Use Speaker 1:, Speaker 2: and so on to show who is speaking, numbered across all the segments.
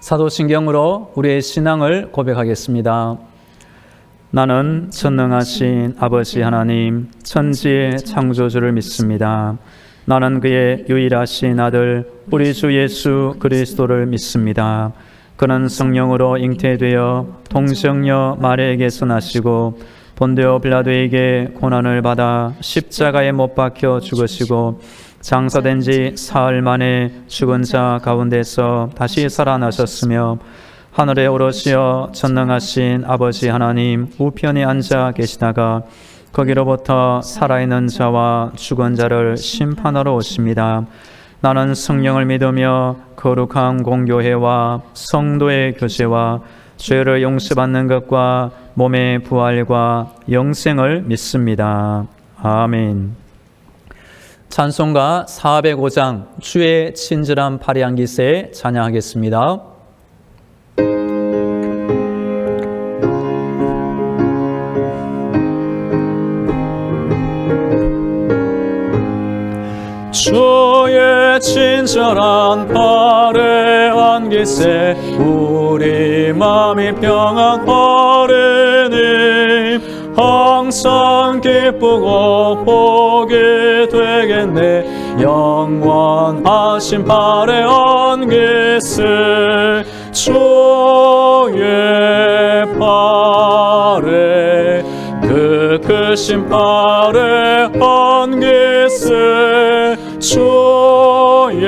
Speaker 1: 사도신경으로 우리의 신앙을 고백하겠습니다. 나는 전능하신 아버지 하나님, 천지의 창조주를 믿습니다. 나는 그의 유일하신 아들 우리 주 예수 그리스도를 믿습니다. 그는 성령으로 잉태되어 동정녀 마리아에게서 나시고 본디오 빌라도에게 고난을 받아 십자가에 못 박혀 죽으시고 장사된 지 사흘 만에 죽은 자 가운데서 다시 살아나셨으며 하늘에 오르시어 전능하신 아버지 하나님 우편에 앉아 계시다가 거기로부터 살아있는 자와 죽은 자를 심판하러 오십니다. 나는 성령을 믿으며 거룩한 공교회와 성도의 교제와 죄를 용서받는 것과 몸의 부활과 영생을 믿습니다. 아멘. 찬송가 405장 주의 친절한 파리한 기세 찬양하겠습니다. 주의 친절한 파리한 기세 우리 마음이 평안하리니 항상 기쁘고 복이 되겠네. 영원하신 파리한 기세 주의 파리 그 크신 파리한 기세 주의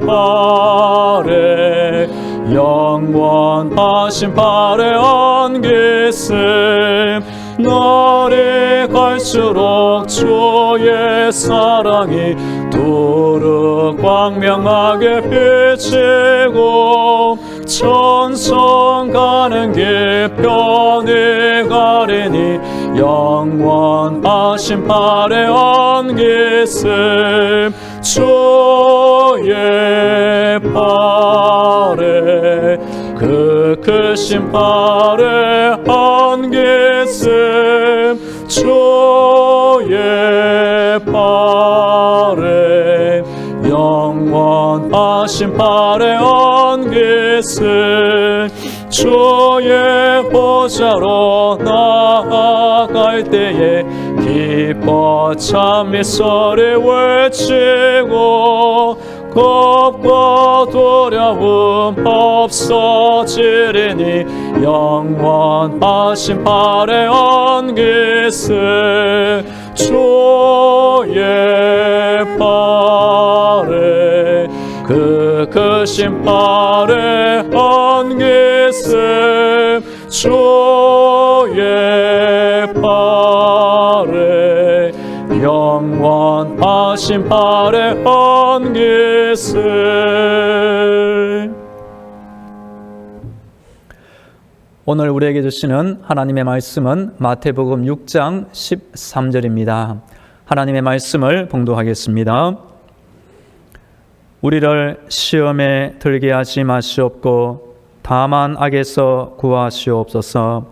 Speaker 1: 파리 영원하신 파리한 기세 날이 갈수록 주의 사랑이 두루 광명하게 비치고 천성 가는 길 편히 가리니 영원하신 파리한 기세 주의 파리 그 크신 파리한 기세 주의 파리 영원하신 파리한 기세 주의 보좌로 나아갈 때에 기뻐 찬미 소리 외치고 겁과 두려움 없어지리니 영원하신 파리한 기세 주의 파리 그 크신 파리한 기세 주의 파리 영원하신 파리한 기세. 오늘 우리에게 주시는 하나님의 말씀은 마태복음 6장 13절입니다. 하나님의 말씀을 봉독하겠습니다. 우리를 시험에 들게 하지 마시옵고 다만 악에서 구하시옵소서.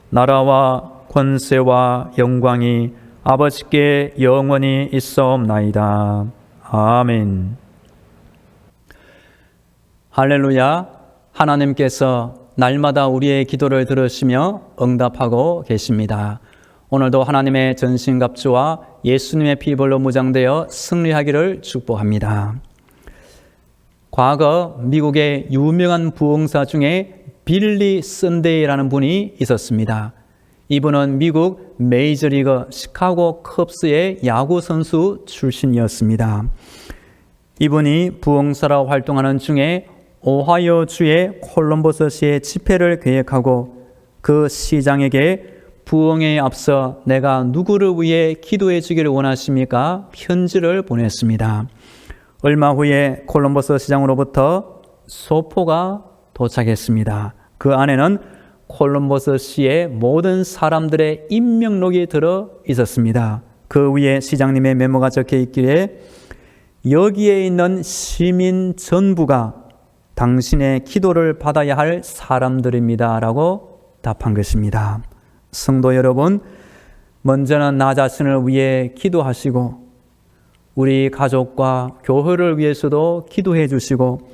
Speaker 1: 나라와 권세와 영광이 아버지께 영원히 있사옵나이다. 아멘. 할렐루야. 하나님께서 날마다 우리의 기도를 들으시며 응답하고 계십니다. 오늘도 하나님의 전신갑주와 예수님의 피벌로 무장되어 승리하기를 축복합니다. 과거 미국의 유명한 부흥사 중에 빌리 선데이라는 분이 있었습니다. 이분은 미국 메이저리그 시카고 컵스의 야구 선수 출신이었습니다. 이분이 부흥사로 활동하는 중에 오하이오주의 콜럼버스시의 집회를 계획하고 그 시장에게 부흥회에 앞서 내가 누구를 위해 기도해 주기를 원하십니까? 편지를 보냈습니다. 얼마 후에 콜럼버스 시장으로부터 소포가 도착했습니다. 그 안에는 콜럼버스시의 모든 사람들의 임명록이 들어 있었습니다. 그 위에 시장님의 메모가 적혀 있기에 여기에 있는 시민 전부가 당신의 기도를 받아야 할 사람들입니다 라고 답한 것입니다. 성도 여러분, 먼저는 나 자신을 위해 기도하시고 우리 가족과 교회를 위해서도 기도해 주시고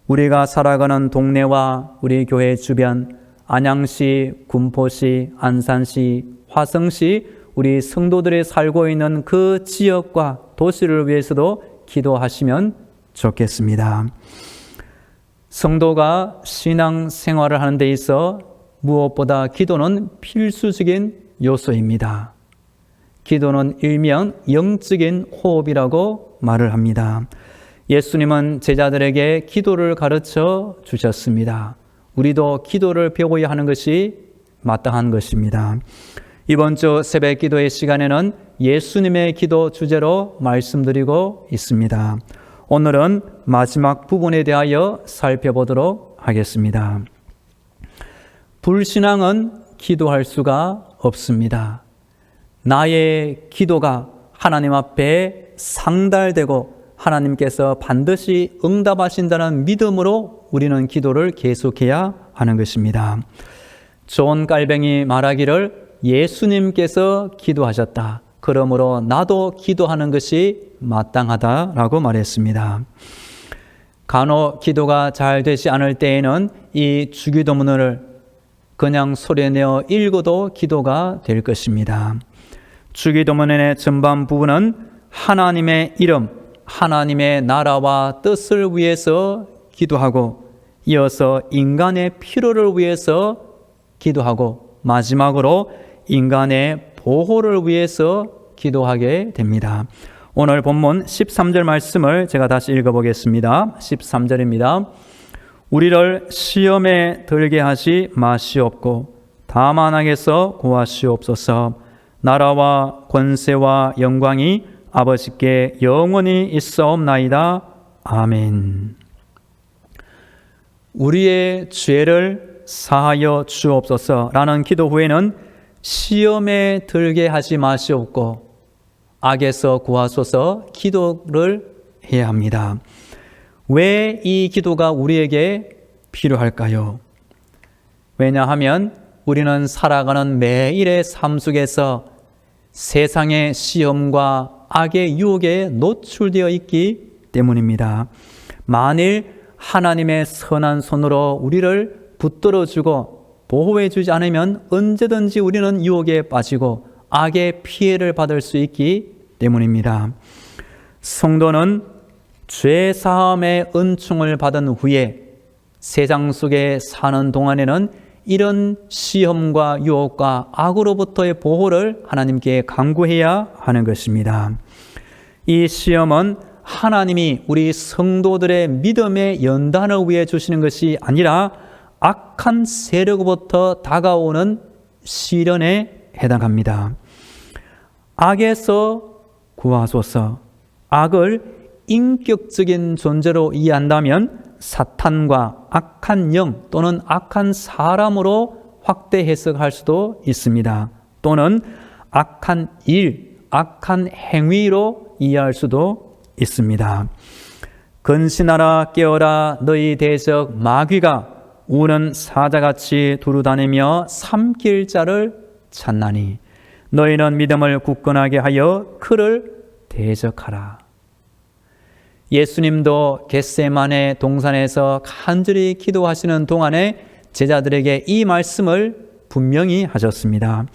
Speaker 1: 우리가 살아가는 동네와 우리 교회 주변, 안양시, 군포시, 안산시, 화성시, 우리 성도들이 살고 있는 그 지역과 도시를 위해서도 기도하시면 좋겠습니다. 성도가 신앙 생활을 하는 데 있어 무엇보다 기도는 필수적인 요소입니다. 기도는 일명 영적인 호흡이라고 말을 합니다. 예수님은 제자들에게 기도를 가르쳐 주셨습니다. 우리도 기도를 배워야 하는 것이 마땅한 것입니다. 이번 주 새벽 기도의 시간에는 예수님의 기도 주제로 말씀드리고 있습니다. 오늘은 마지막 부분에 대하여 살펴보도록 하겠습니다. 불신앙은 기도할 수가 없습니다. 나의 기도가 하나님 앞에 상달되고 하나님께서 반드시 응답하신다는 믿음으로 우리는 기도를 계속해야 하는 것입니다. 존 깔뱅이 말하기를 예수님께서 기도하셨다. 그러므로 나도 기도하는 것이 마땅하다라고 말했습니다. 간혹 기도가 잘 되지 않을 때에는 이 주기도문을 그냥 소리내어 읽어도 기도가 될 것입니다. 주기도문의 전반 부분은 하나님의 이름, 하나님의 나라와 뜻을 위해서 기도하고 이어서 인간의 필요를 위해서 기도하고 마지막으로 인간의 보호를 위해서 기도하게 됩니다. 오늘 본문 13절 말씀을 제가 다시 읽어보겠습니다. 13절입니다. 우리를 시험에 들게 하지 마시옵고 다만 악에서 구하시옵소서. 나라와 권세와 영광이 아버지께 영원히 있사옵나이다. 아멘. 우리의 죄를 사하여 주옵소서라는 기도 후에는 시험에 들게 하지 마시옵고 악에서 구하소서 기도를 해야 합니다. 왜 이 기도가 우리에게 필요할까요? 왜냐하면 우리는 살아가는 매일의 삶 속에서 세상의 시험과 악의 유혹에 노출되어 있기 때문입니다. 만일 하나님의 선한 손으로 우리를 붙들어주고 보호해주지 않으면 언제든지 우리는 유혹에 빠지고 악의 피해를 받을 수 있기 때문입니다. 성도는 죄 사함의 은총을 받은 후에 세상 속에 사는 동안에는 이런 시험과 유혹과 악으로부터의 보호를 하나님께 간구해야 하는 것입니다. 이 시험은 하나님이 우리 성도들의 믿음의 연단을 위해 주시는 것이 아니라 악한 세력으로부터 다가오는 시련에 해당합니다. 악에서 구하소서. 악을 인격적인 존재로 이해한다면 사탄과 악한 영 또는 악한 사람으로 확대 해석할 수도 있습니다. 또는 악한 일, 악한 행위로 이해할 수도 있습니다. 근신하라 깨어라 너희 대적 마귀가 우는 사자같이 두루다니며 삼킬 자를 찾나니 너희는 믿음을 굳건하게 하여 그를 대적하라. 예수님도 겟세마네 동산에서 간절히 기도하시는 동안에 제자들에게 이 말씀을 분명히 하셨습니다.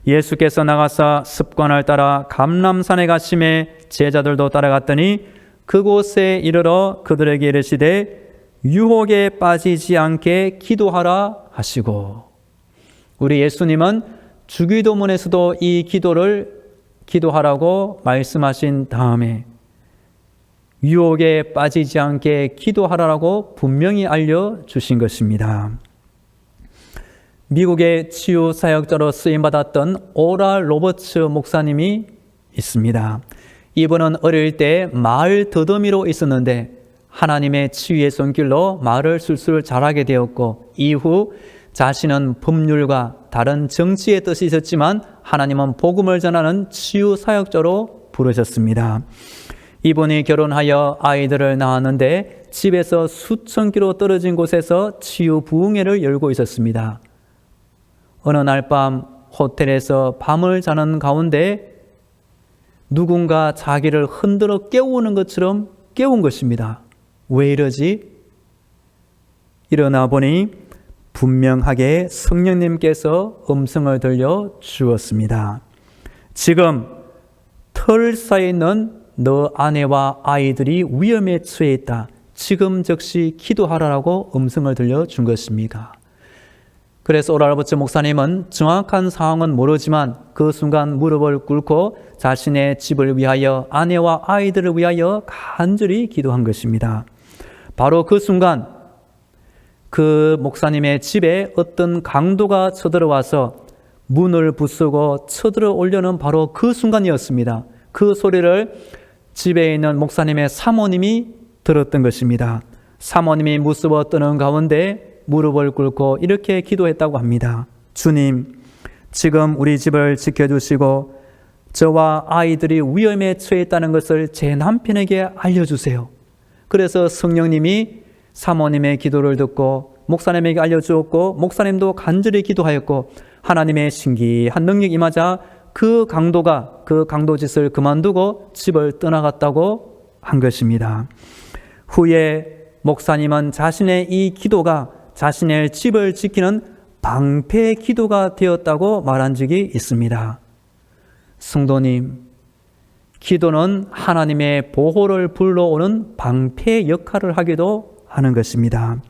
Speaker 1: 예수께서 나가사 습관을 따라 감람산에 가심에 제자들도 따라갔더니 그곳에 이르러 그들에게 이르시되 유혹에 빠지지 않게 기도하라 하시고, 우리 예수님은 주기도문에서도 이 기도를 기도하라고 말씀하신 다음에 유혹에 빠지지 않게 기도하라고 분명히 알려주신 것입니다. 미국의 치유사역자로 쓰임받았던 오라 로버츠 목사님이 있습니다. 이분은 어릴 때 말 더듬이로 있었는데 하나님의 치유의 손길로 말을 술술 잘하게 되었고, 이후 자신은 법률과 다른 정치의 뜻이 있었지만 하나님은 복음을 전하는 치유사역자로 부르셨습니다. 이분이 결혼하여 아이들을 낳았는데 집에서 수천 킬로 떨어진 곳에서 치유 부흥회를 열고 있었습니다. 어느 날 밤 호텔에서 밤을 자는 가운데 누군가 자기를 흔들어 깨우는 것처럼 깨운 것입니다. 왜 이러지? 일어나 보니 분명하게 성령님께서 음성을 들려 주었습니다. 지금 털 사이에 있는 너 아내와 아이들이 위험에 처해 있다. 지금 즉시 기도하라고 음성을 들려준 것입니다. 그래서 오랄버츠 목사님은 정확한 상황은 모르지만 그 순간 무릎을 꿇고 자신의 집을 위하여 아내와 아이들을 위하여 간절히 기도한 것입니다. 바로 그 순간 그 목사님의 집에 어떤 강도가 쳐들어와서 문을 부수고 쳐들어 오려는 바로 그 순간이었습니다. 그 소리를 집에 있는 목사님의 사모님이 들었던 것입니다. 사모님이 무서워 떠는 가운데 무릎을 꿇고 이렇게 기도했다고 합니다. 주님, 지금 우리 집을 지켜주시고 저와 아이들이 위험에 처해 있다는 것을 제 남편에게 알려주세요. 그래서 성령님이 사모님의 기도를 듣고 목사님에게 알려주었고 목사님도 간절히 기도하였고 하나님의 신기한 능력이 임하자 그 강도가 그 강도짓을 그만두고 집을 떠나갔다고 한 것입니다. 후에 목사님은 자신의 이 기도가 자신의 집을 지키는 방패 기도가 되었다고 말한 적이 있습니다. 성도님, 기도는 하나님의 보호를 불러오는 방패 역할을 하기도 하는 것입니다.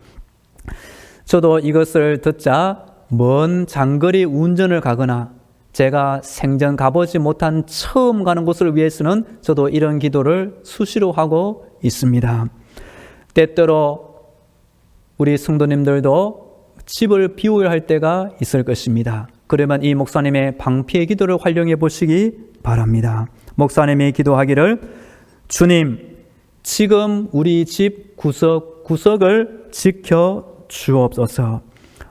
Speaker 1: 저도 이것을 듣자 먼 장거리 운전을 가거나 제가 생전 가보지 못한 처음 가는 곳을 위해서는 저도 이런 기도를 수시로 하고 있습니다. 때때로 우리 성도님들도 집을 비워야 할 때가 있을 것입니다. 그러면 이 목사님의 방패 기도를 활용해 보시기 바랍니다. 목사님이 기도하기를 주님, 지금 우리 집 구석구석을 지켜 주옵소서.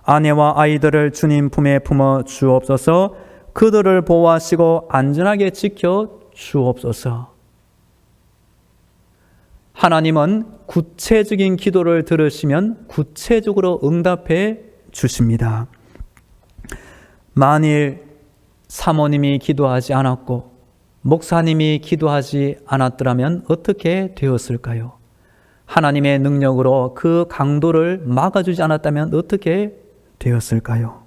Speaker 1: 아내와 아이들을 주님 품에 품어 주옵소서. 그들을 보호하시고 안전하게 지켜 주옵소서. 하나님은 구체적인 기도를 들으시면 구체적으로 응답해 주십니다. 만일 사모님이 기도하지 않았고 목사님이 기도하지 않았더라면 어떻게 되었을까요? 하나님의 능력으로 그 강도를 막아주지 않았다면 어떻게 되었을까요?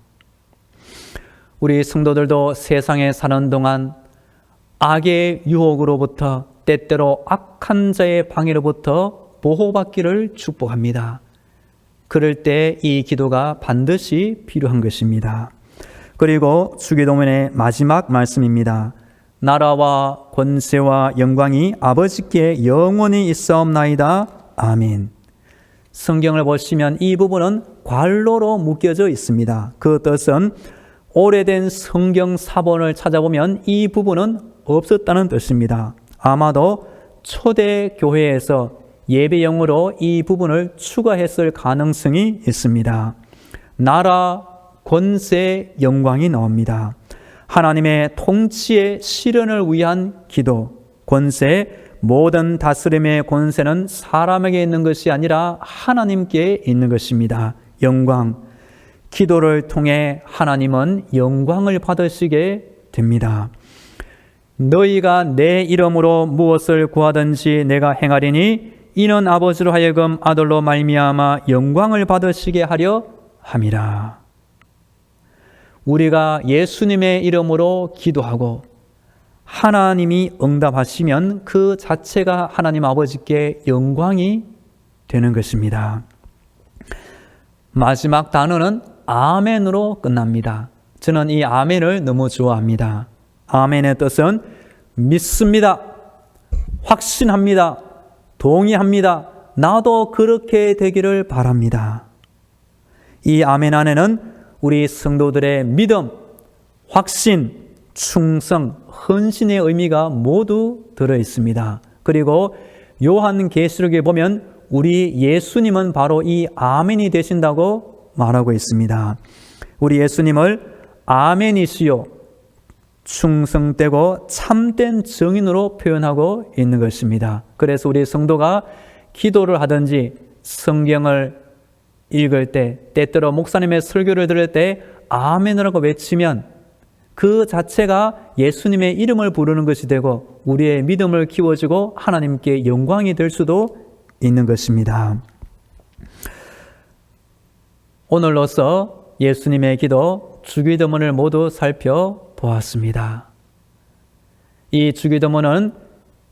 Speaker 1: 우리 성도들도 세상에 사는 동안 악의 유혹으로부터 때때로 악한 자의 방해로부터 보호받기를 축복합니다. 그럴 때 이 기도가 반드시 필요한 것입니다. 그리고 주기도문의 마지막 말씀입니다. 나라와 권세와 영광이 아버지께 영원히 있사옵나이다. 아멘. 성경을 보시면 이 부분은 괄호로 묶여져 있습니다. 그 뜻은 오래된 성경 사본을 찾아보면 이 부분은 없었다는 뜻입니다. 아마도 초대 교회에서 예배용으로 이 부분을 추가했을 가능성이 있습니다. 나라, 권세, 영광이 나옵니다. 하나님의 통치의 실현을 위한 기도, 권세, 모든 다스림의 권세는 사람에게 있는 것이 아니라 하나님께 있는 것입니다. 영광, 기도를 통해 하나님은 영광을 받으시게 됩니다. 너희가 내 이름으로 무엇을 구하든지 내가 행하리니 이는 아버지로 하여금 아들로 말미암아 영광을 받으시게 하려 함이라. 우리가 예수님의 이름으로 기도하고 하나님이 응답하시면 그 자체가 하나님 아버지께 영광이 되는 것입니다. 마지막 단어는 아멘으로 끝납니다. 저는 이 아멘을 너무 좋아합니다. 아멘의 뜻은 믿습니다. 확신합니다. 동의합니다. 나도 그렇게 되기를 바랍니다. 이 아멘 안에는 우리 성도들의 믿음, 확신, 충성, 헌신의 의미가 모두 들어 있습니다. 그리고 요한계시록에 보면 우리 예수님은 바로 이 아멘이 되신다고 말하고 있습니다. 우리 예수님을 아멘이시요 충성되고 참된 증인으로 표현하고 있는 것입니다. 그래서 우리 성도가 기도를 하든지 성경을 읽을 때, 때때로 목사님의 설교를 들을 때 아멘이라고 외치면 그 자체가 예수님의 이름을 부르는 것이 되고 우리의 믿음을 키워주고 하나님께 영광이 될 수도 있는 것입니다. 오늘로써 예수님의 기도 주기도문을 모두 살펴보았습니다. 이 주기도문은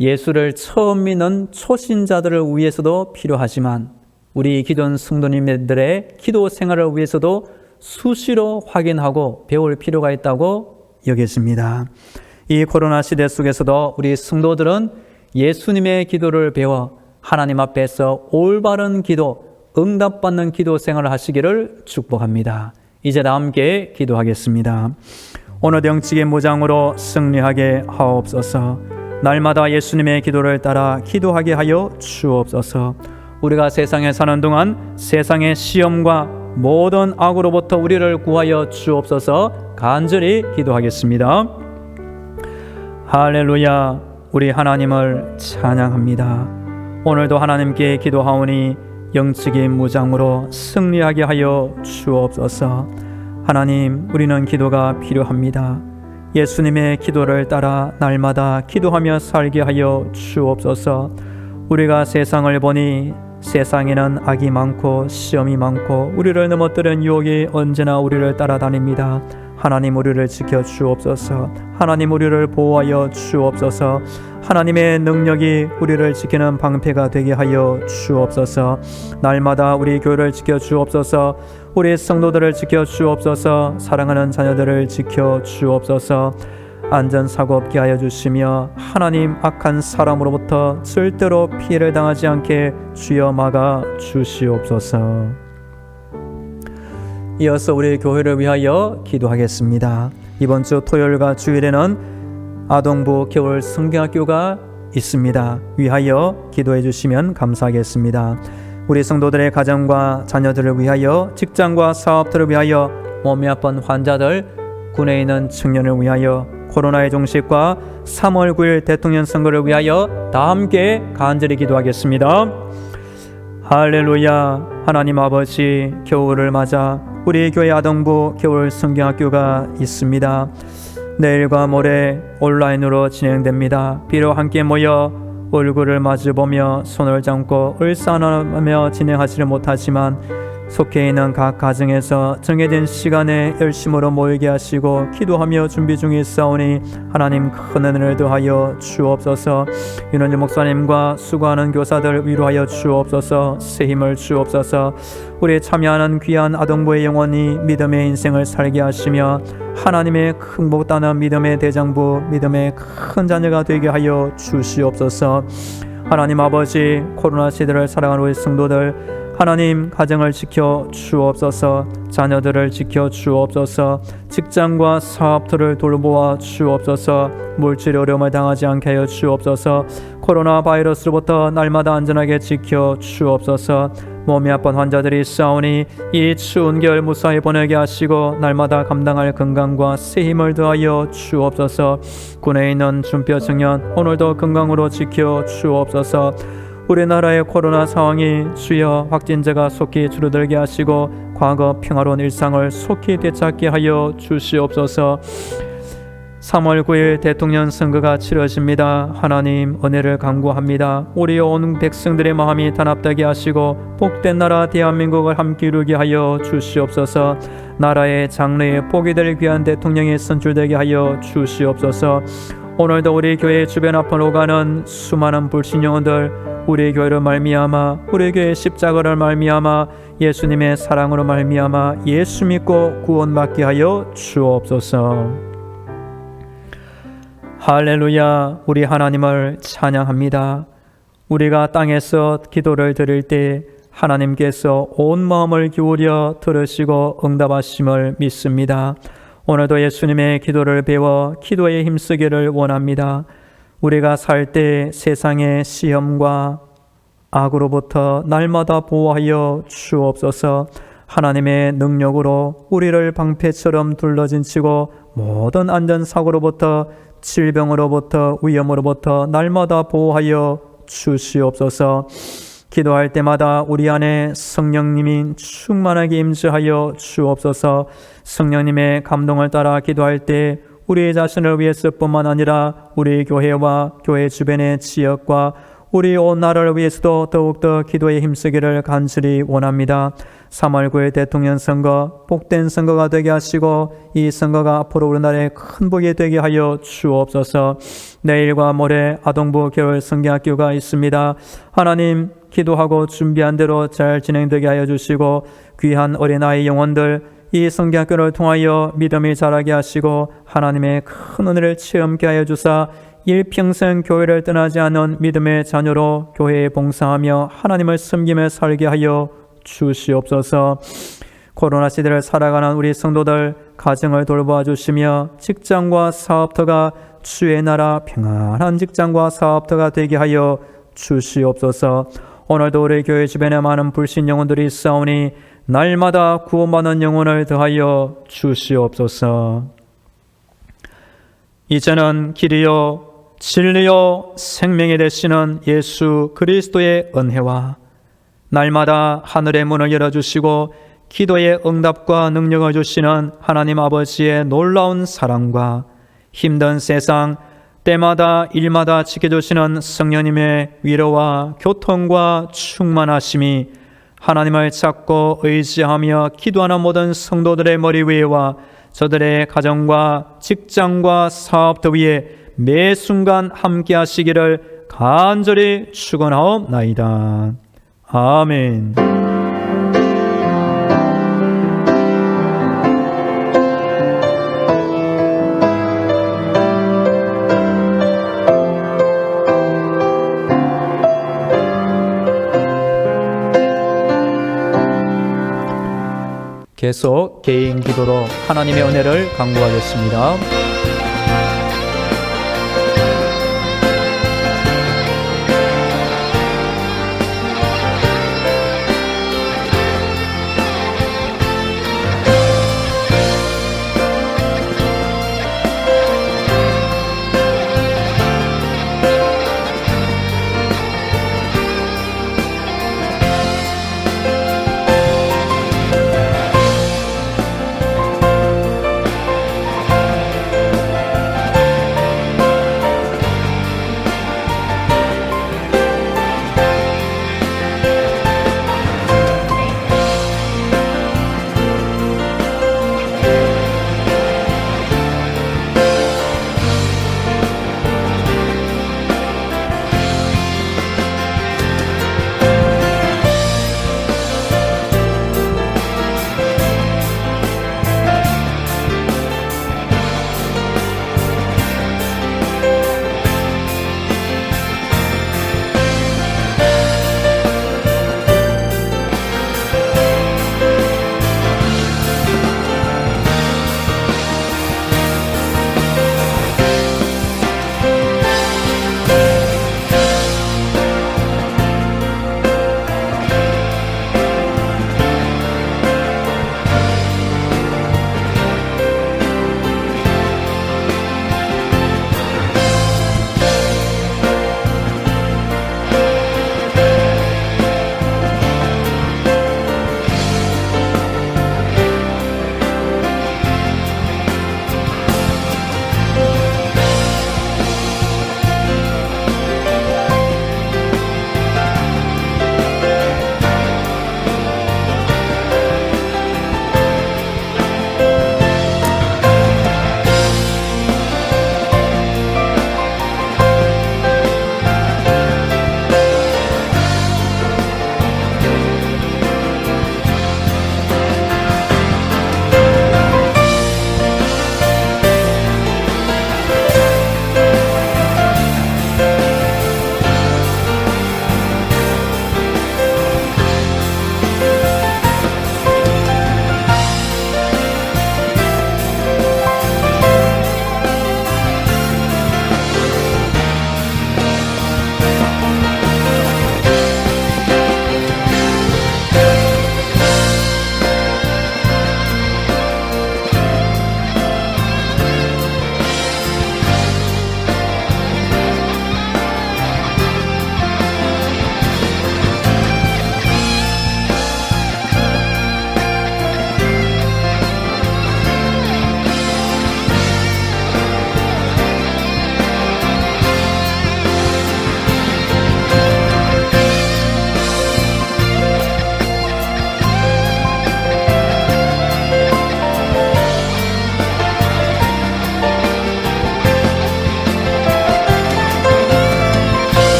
Speaker 1: 예수를 처음 믿는 초신자들을 위해서도 필요하지만 우리 기존 성도님들의 기도 생활을 위해서도 수시로 확인하고 배울 필요가 있다고 여겼습니다. 이 코로나 시대 속에서도 우리 성도들은 예수님의 기도를 배워 하나님 앞에서 올바른 기도, 응답받는 기도 생활을 하시기를 축복합니다. 이제 다 함께 기도하겠습니다. 오늘 영적인 무장으로 승리하게 하옵소서. 날마다 예수님의 기도를 따라 기도하게 하여 주옵소서. 우리가 세상에 사는 동안 세상의 시험과 모든 악으로부터 우리를 구하여 주옵소서. 간절히 기도하겠습니다. 할렐루야. 우리 하나님을 찬양합니다. 오늘도 하나님께 기도하오니 영적인 무장으로 승리하게 하여 주옵소서. 하나님, 우리는 기도가 필요합니다. 예수님의 기도를 따라 날마다 기도하며 살게 하여 주옵소서. 우리가 세상을 보니 세상에는 악이 많고 시험이 많고 우리를 넘어뜨리는 유혹이 언제나 우리를 따라다닙니다. 하나님, 우리를 지켜 주옵소서. 하나님, 우리를 보호하여 주옵소서. 하나님의 능력이 우리를 지키는 방패가 되게 하여 주옵소서. 날마다 우리 교회를 지켜 주옵소서. 우리 성도들을 지켜 주옵소서. 사랑하는 자녀들을 지켜 주옵소서. 안전사고 없게 하여 주시며 하나님, 악한 사람으로부터 절대로 피해를 당하지 않게 주여 막아 주시옵소서. 이어서 우리 교회를 위하여 기도하겠습니다. 이번 주 토요일과 주일에는 아동부 겨울 성경학교가 있습니다. 위하여 기도해 주시면 감사하겠습니다. 우리 성도들의 가정과 자녀들을 위하여, 직장과 사업들을 위하여, 몸이 아픈 환자들, 군에 있는 청년을 위하여, 코로나의 종식과 3월 9일 대통령 선거를 위하여 다 함께 간절히 기도하겠습니다. 할렐루야. 하나님 아버지, 겨울을 맞아 우리 교회 아동부 겨울 성경학교가 있습니다. 내일과 모레 온라인으로 진행됩니다. 비록 함께 모여 얼굴을 마주보며 손을 잡고 을싸나며 진행하지를 못하지만 속해 있는 각 가정에서 정해진 시간에 열심으로 모이게 하시고 기도하며 준비 중에 있사오니 하나님 큰 은혜를 더하여 주옵소서. 윤원주 목사님과 수고하는 교사들 위로하여 주옵소서. 새 힘을 주옵소서. 우리 참여하는 귀한 아동부의 영혼이 믿음의 인생을 살게 하시며 하나님의 큰 복 따는 믿음의 대장부, 믿음의 큰 자녀가 되게 하여 주시옵소서. 하나님 아버지, 코로나 시대를 살아가는 우리 성도들, 하나님 가정을 지켜 주옵소서. 자녀들을 지켜 주옵소서. 직장과 사업들을 돌보아 주옵소서. 물질 어려움을 당하지 않게 하여 주옵소서. 코로나 바이러스로부터 날마다 안전하게 지켜 주옵소서. 몸이 아픈 환자들이 싸우니 이 추운 겨울 무사히 보내게 하시고 날마다 감당할 건강과 새 힘을 더하여 주옵소서. 군에 있는 준표 청년 오늘도 건강으로 지켜 주옵소서. 우리나라의 코로나 상황이 주여 확진자가 속히 줄어들게 하시고 과거 평화로운 일상을 속히 되찾게 하여 주시옵소서. 3월 9일 대통령 선거가 치러집니다. 하나님 은혜를 간구합니다. 우리 온 백성들의 마음이 단합되게 하시고 복된 나라 대한민국을 함께 이루게 하여 주시옵소서. 나라의 장래에 복이 될 귀한 대통령이 선출되게 하여 주시옵소서. 오늘도 우리 교회 주변 앞을 오가는 수많은 불신 영혼들 우리 교회를 말미암아, 우리 교회 십자가를 말미암아, 예수님의 사랑으로 말미암아 예수 믿고 구원받게 하여 주옵소서. 할렐루야. 우리 하나님을 찬양합니다. 우리가 땅에서 기도를 드릴 때 하나님께서 온 마음을 기울여 들으시고 응답하심을 믿습니다. 오늘도 예수님의 기도를 배워 기도에 힘쓰기를 원합니다. 우리가 살 때 세상의 시험과 악으로부터 날마다 보호하여 주옵소서. 하나님의 능력으로 우리를 방패처럼 둘러진치고 모든 안전사고로부터 질병으로부터 위험으로부터 날마다 보호하여 주시옵소서. 기도할 때마다 우리 안에 성령님이 충만하게 임재하여 주옵소서. 성령님의 감동을 따라 기도할 때 우리 자신을 위해서뿐만 아니라 우리 교회와 교회 주변의 지역과 우리 온 나라를 위해서도 더욱더 기도에 힘쓰기를 간절히 원합니다. 3월 9일 대통령 선거, 복된 선거가 되게 하시고 이 선거가 앞으로 우리나라에 큰 복이 되게 하여 주옵소서. 내일과 모레 아동부 겨울 성경학교가 있습니다. 하나님, 기도하고 준비한 대로 잘 진행되게 하여 주시고 귀한 어린아이 영혼들 이 성경학교를 통하여 믿음이 자라게 하시고 하나님의 큰 은혜를 체험케 하여 주사 일평생 교회를 떠나지 않은 믿음의 자녀로 교회에 봉사하며 하나님을 섬기며 살게 하여 주시옵소서. 코로나 시대를 살아가는 우리 성도들 가정을 돌보아 주시며 직장과 사업터가 주의 나라 평안한 직장과 사업터가 되게 하여 주시옵소서. 오늘도 우리 교회 주변에 많은 불신 영혼들이 있사오니 날마다 구원받는 영혼을 더하여 주시옵소서. 이제는 길이요 진리요 생명이 되시는 예수 그리스도의 은혜와 날마다 하늘의 문을 열어주시고 기도의 응답과 능력을 주시는 하나님 아버지의 놀라운 사랑과 힘든 세상 때마다 일마다 지켜주시는 성령님의 위로와 교통과 충만하심이 하나님을 찾고 의지하며 기도하는 모든 성도들의 머리 위에와 저들의 가정과 직장과 사업터 위에 매 순간 함께 하시기를 간절히 축원하옵나이다. 아멘. 계속 개인 기도로 하나님의 은혜를 간구하겠습니다.